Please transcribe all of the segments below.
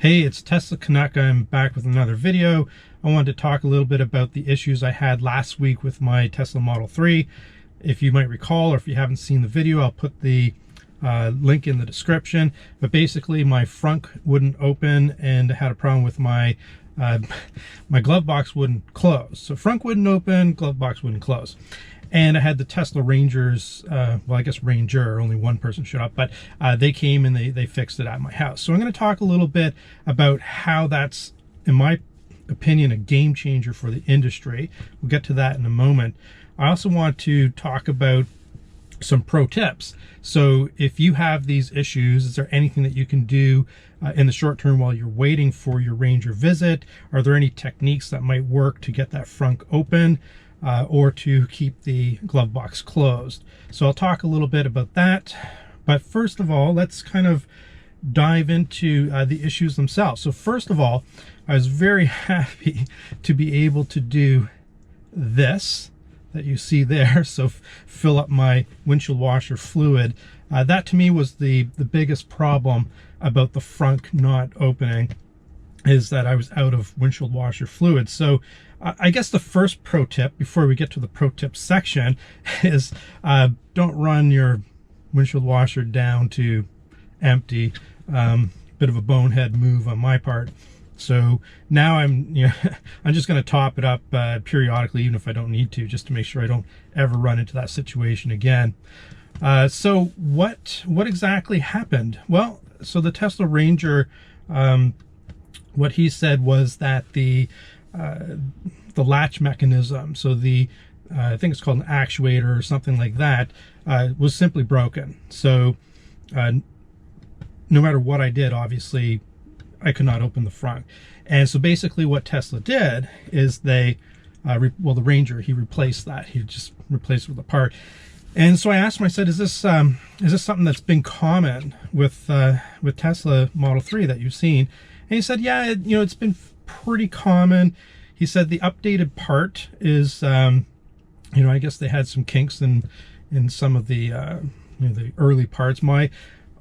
Hey, it's Tesla Canuck. I'm back with another video. I wanted to talk a little bit about the issues I had last week with my Tesla Model 3. If you might recall, or if you haven't seen the video, I'll put the link in the description. But basically, my frunk wouldn't open, and I had a problem with my my glove box wouldn't close. So frunk wouldn't open, glove box wouldn't close. And I had the Tesla Rangers, well, I guess Ranger, only one person showed up, but they came and they fixed it at my house. So I'm going to talk a little bit about how that's, in my opinion, a game changer for the industry. We'll get to that in a moment. I also want to talk about some pro tips. So if you have these issues, is there anything that you can do in the short term while you're waiting for your Ranger visit? Are there any techniques that might work to get that frunk open? Or to keep the glove box closed. So I'll talk a little bit about that. But first of all, let's kind of dive into the issues themselves. So first of all, I was very happy to be able to do this that you see there. So fill up my windshield washer fluid. That to me was the biggest problem about the frunk not opening, is that I was out of windshield washer fluid. So I guess the first pro tip, before we get to the pro tip section, is don't run your windshield washer down to empty. Bit of a bonehead move on my part. So now I'm just going to top it up periodically, even if I don't need to, just to make sure I don't ever run into that situation again. So what exactly happened? Well, so the Tesla Ranger, what he said was that the latch mechanism, so the I think it's called an actuator or something like that, was simply broken. So no matter what I did, obviously I could not open the front. And so basically what Tesla did is they well, the Ranger, he replaced that. He just replaced it with a part. And so I asked him, I said, is this something that's been common with Tesla Model 3 that you've seen? And he said, yeah, it's been pretty common. He said the updated part is, I guess they had some kinks in some of the, the early parts. My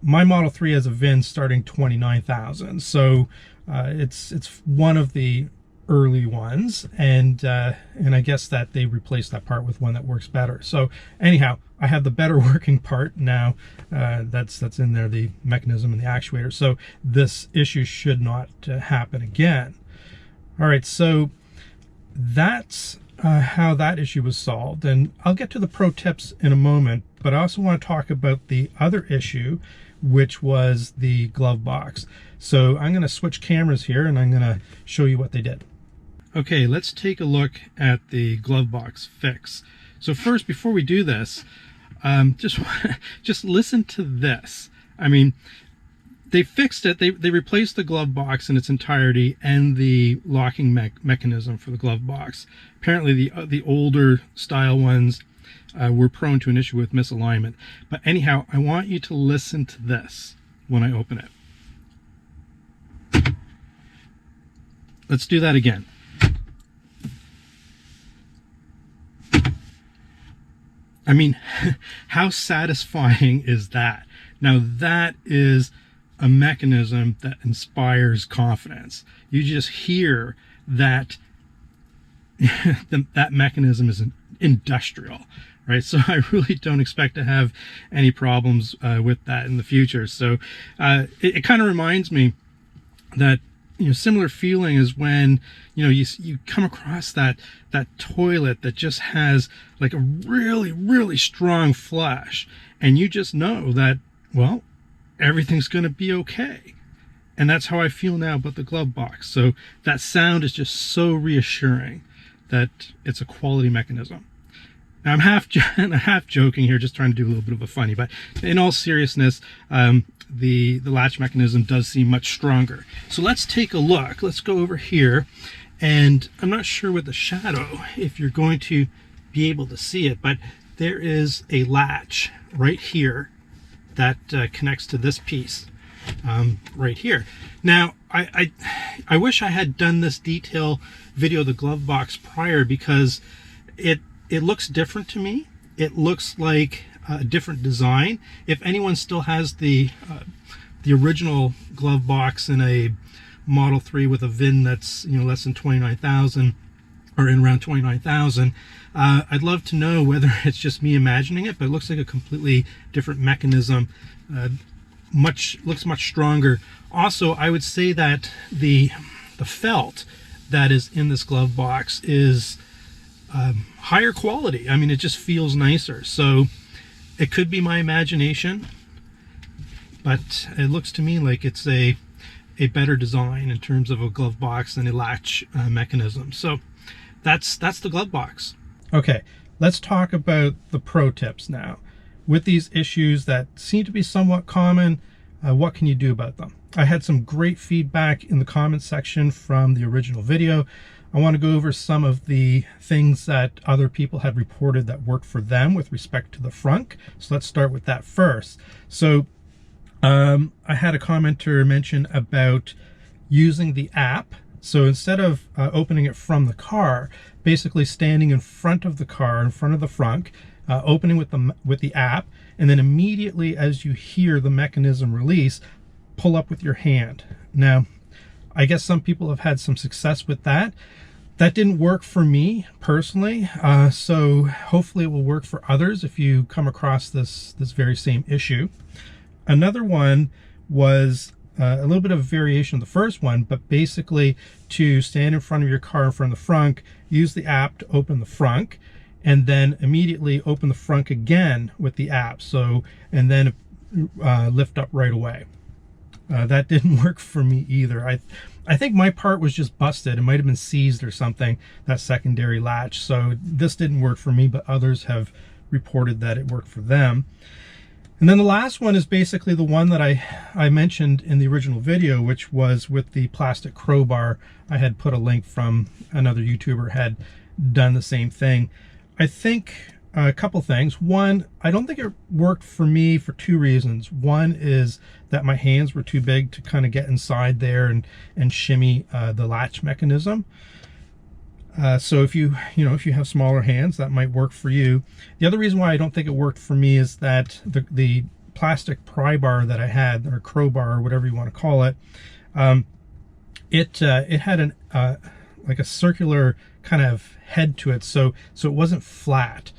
Model 3 has a VIN starting 29,000. So it's one of the early ones, and I guess that they replaced that part with one that works better. So anyhow, I have the better working part now that's in there, the mechanism and the actuator. So this issue should not happen again. All right, so that's how that issue was solved, and I'll get to the pro tips in a moment, but I also want to talk about the other issue, which was the glove box. So I'm going to switch cameras here, and I'm going to show you what they did. Okay, let's take a look at the glove box fix. So first, before we do this, just listen to this. I mean, they fixed it. They replaced the glove box in its entirety and the locking mechanism for the glove box. Apparently, the older style ones were prone to an issue with misalignment. But anyhow, I want you to listen to this when I open it. Let's do that again. I mean, how satisfying is that? Now that is a mechanism that inspires confidence. You just hear that that mechanism is industrial, right? So I really don't expect to have any problems with that in the future. So it kind of reminds me that similar feeling is when you come across that toilet that just has like a really strong flush, and you just know that, well, everything's going to be okay. And that's how I feel now about the glove box. So that sound is just so reassuring that it's a quality mechanism. Now I'm half joking here, just trying to do a little bit of a funny, but in all seriousness, the latch mechanism does seem much stronger. So let's take a look. Let's go over here, and I'm not sure with the shadow if you're going to be able to see it, but there is a latch right here that connects to this piece right here. Now I wish I had done this detail video of the glove box prior, because it looks different to me. It looks like a different design. If anyone still has the original glove box in a Model 3 with a VIN that's, you know, less than 29,000 or in around 29,000. I'd love to know whether it's just me imagining it, but it looks like a completely different mechanism. Looks much stronger. Also, I would say that the felt that is in this glove box is higher quality. I mean, it just feels nicer. So it could be my imagination, but it looks to me like it's a better design in terms of a glove box than a latch mechanism. So that's the glove box. Okay, let's talk about the pro tips now. With these issues that seem to be somewhat common, what can you do about them? I had some great feedback in the comments section from the original video. I want to go over some of the things that other people had reported that worked for them with respect to the Frunk. So let's start with that first. So I had a commenter mention about using the app. So instead of opening it from the car, basically standing in front of the car, in front of the Frunk, opening with the app, and then immediately as you hear the mechanism release, pull up with your hand. Now, I guess some people have had some success with that. That didn't work for me personally, so hopefully it will work for others if you come across this very same issue. Another one was a little bit of a variation of the first one, but basically to stand in front of your car in front of the Frunk, use the app to open the Frunk, and then immediately open the Frunk again with the app. So, and then lift up right away. That didn't work for me either. I think my part was just busted. It might have been seized or something, that secondary latch. So this didn't work for me, but others have reported that it worked for them. And then the last one is basically the one that I mentioned in the original video, which was with the plastic crowbar. I had put a link from another YouTuber had done the same thing. I think a couple things. One, I don't think it worked for me for two reasons. One is that my hands were too big to kind of get inside there and shimmy the latch mechanism. So if you have smaller hands, that might work for you. The other reason why I don't think it worked for me is that the plastic pry bar that I had, or crowbar, or whatever you want to call it, it had like a circular kind of head to it, so it wasn't flat.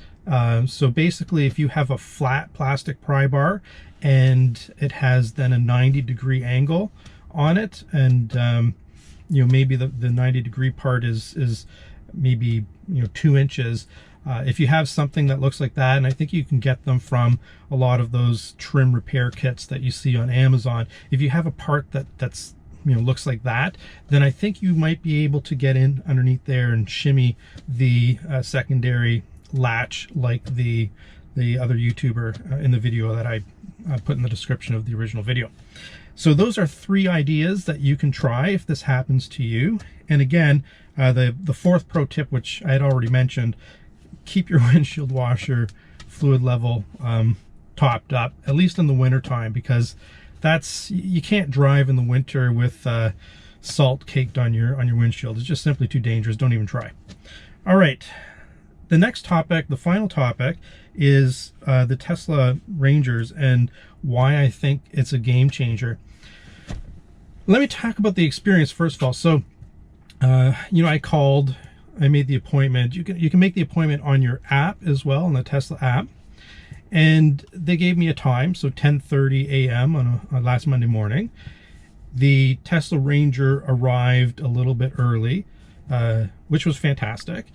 So basically, if you have a flat plastic pry bar and it has then a 90-degree angle on it, and maybe the 90-degree part is maybe 2 inches. If you have something that looks like that, and I think you can get them from a lot of those trim repair kits that you see on Amazon. If you have a part that's looks like that, then I think you might be able to get in underneath there and shimmy the secondary latch like the other YouTuber in the video that I put in the description of the original video. So those are 3 ideas that you can try if this happens to you. And again, the fourth pro tip, which I had already mentioned, keep your windshield washer fluid level topped up, at least in the winter time, because you can't drive in the winter with salt caked on your windshield. It's just simply too dangerous. Don't even try. All right. The next topic, the final topic, is the Tesla Rangers and why I think it's a game changer. Let me talk about the experience first of all. So, I called, I made the appointment. You can make the appointment on your app as well, on the Tesla app. And they gave me a time, so 10:30 a.m. on last Monday morning. The Tesla Ranger arrived a little bit early, which was fantastic.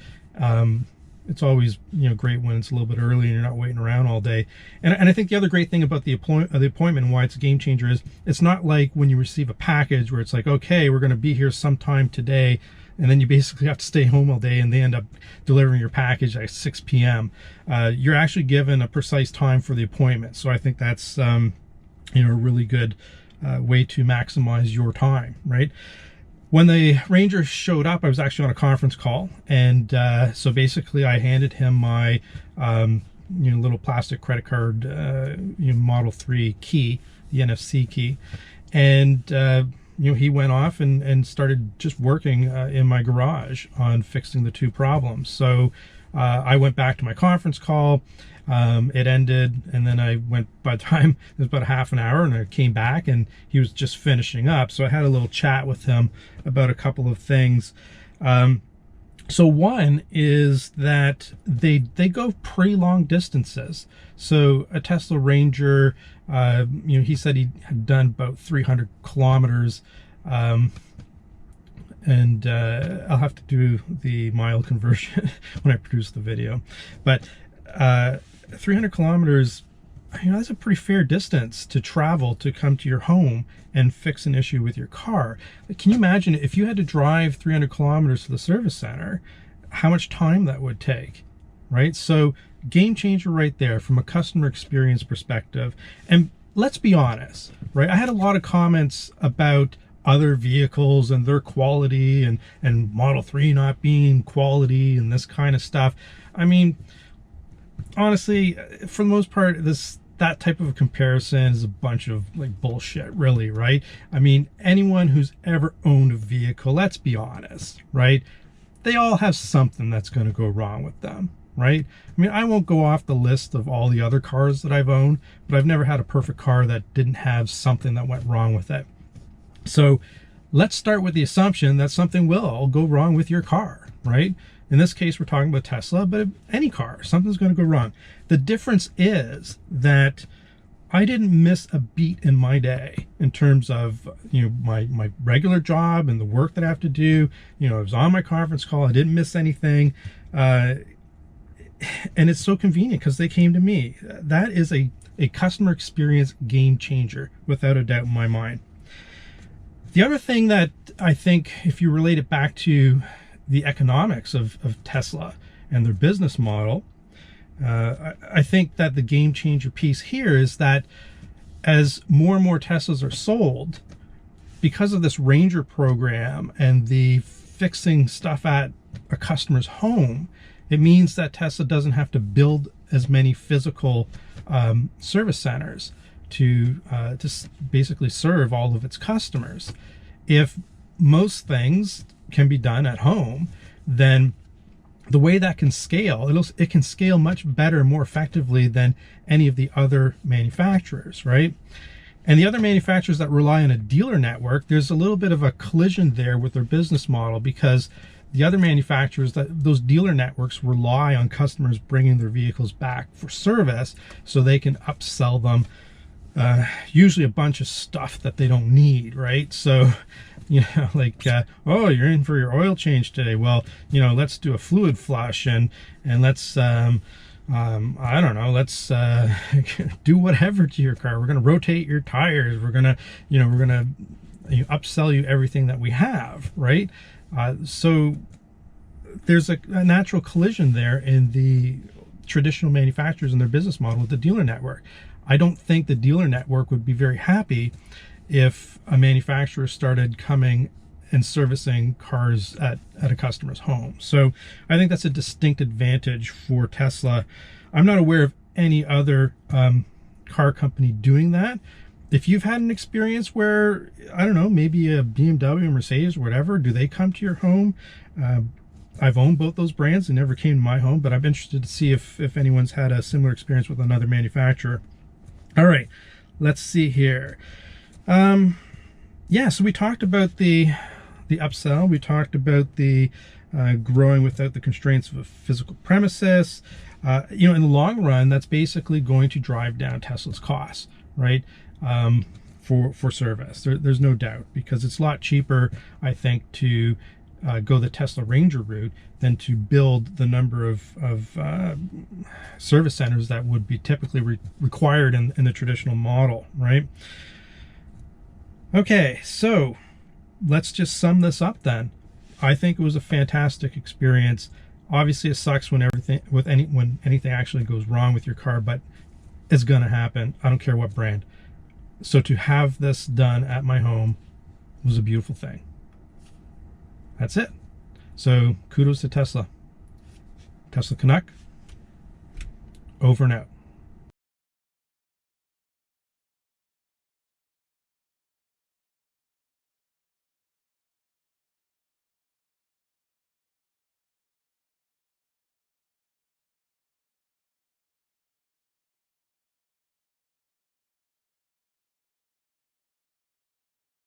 It's always great when it's a little bit early and you're not waiting around all day. And I think the other great thing about the appointment and why it's a game changer is it's not like when you receive a package where it's like, okay, we're going to be here sometime today, and then you basically have to stay home all day and they end up delivering your package at 6 p.m. You're actually given a precise time for the appointment. So I think that's a really good way to maximize your time, right? When the Ranger showed up, I was actually on a conference call, and so basically I handed him my little plastic credit card Model 3 key, the NFC key, and he went off and started just working in my garage on fixing the 2 problems. So I went back to my conference call. It ended, and then I went, by the time it was about a half an hour, and I came back and he was just finishing up. So I had a little chat with him about a couple of things. So one is that they go pretty long distances. So a Tesla Ranger, he said he had done about 300 kilometers. And I'll have to do the mile conversion when I produce the video. But 300 kilometers, that's a pretty fair distance to travel to come to your home and fix an issue with your car. Can you imagine if you had to drive 300 kilometers to the service center, how much time that would take, right? So game changer right there from a customer experience perspective. And let's be honest, right? I had a lot of comments about other vehicles and their quality and Model 3 not being quality and this kind of stuff. I mean, honestly, for the most part, that type of a comparison is a bunch of like bullshit, really, right? I mean, anyone who's ever owned a vehicle, let's be honest, right? They all have something that's going to go wrong with them, right? I mean, I won't go off the list of all the other cars that I've owned, but I've never had a perfect car that didn't have something that went wrong with it. So let's start with the assumption that something will go wrong with your car, right? In this case, we're talking about Tesla, but any car, something's going to go wrong. The difference is that I didn't miss a beat in my day in terms of, my regular job and the work that I have to do. I was on my conference call. I didn't miss anything. And it's so convenient because they came to me. That is a customer experience game changer, without a doubt in my mind. The other thing that I think, if you relate it back to the economics of Tesla and their business model, I think that the game changer piece here is that as more and more Teslas are sold, because of this Ranger program and the fixing stuff at a customer's home, it means that Tesla doesn't have to build as many physical service centers to basically serve all of its customers. If most things can be done at home, then the way that can scale, it can scale much better, more effectively than any of the other manufacturers, right? And the other manufacturers that rely on a dealer network, there's a little bit of a collision there with their business model, because the other manufacturers, those dealer networks rely on customers bringing their vehicles back for service so they can upsell them usually a bunch of stuff that they don't need, right? So, like, oh, you're in for your oil change today. Well, let's do a fluid flush and let's, I don't know, let's do whatever to your car. We're going to rotate your tires. We're going to, upsell you everything that we have, right? So there's a natural collision there in the traditional manufacturers and their business model with the dealer network. I don't think the dealer network would be very happy if a manufacturer started coming and servicing cars at a customer's home. So I think that's a distinct advantage for Tesla. I'm not aware of any other car company doing that. If you've had an experience where, I don't know, maybe a BMW or Mercedes or whatever, do they come to your home? I've owned both those brands. They never came to my home, but I'm interested to see if anyone's had a similar experience with another manufacturer. All right, let's see here. Yeah, so we talked about the upsell. We talked about the growing without the constraints of a physical premises. In the long run, that's basically going to drive down Tesla's costs, right? For service. There's no doubt, because it's a lot cheaper, I think, to go the Tesla Ranger route than to build the number of service centers that would be typically required in the traditional model, right? Okay, so let's just sum this up then. I think it was a fantastic experience. Obviously, it sucks when anything actually goes wrong with your car, but it's gonna happen. I don't care what brand. So to have this done at my home was a beautiful thing. That's it. So kudos to Tesla. Tesla Canuck, over and out.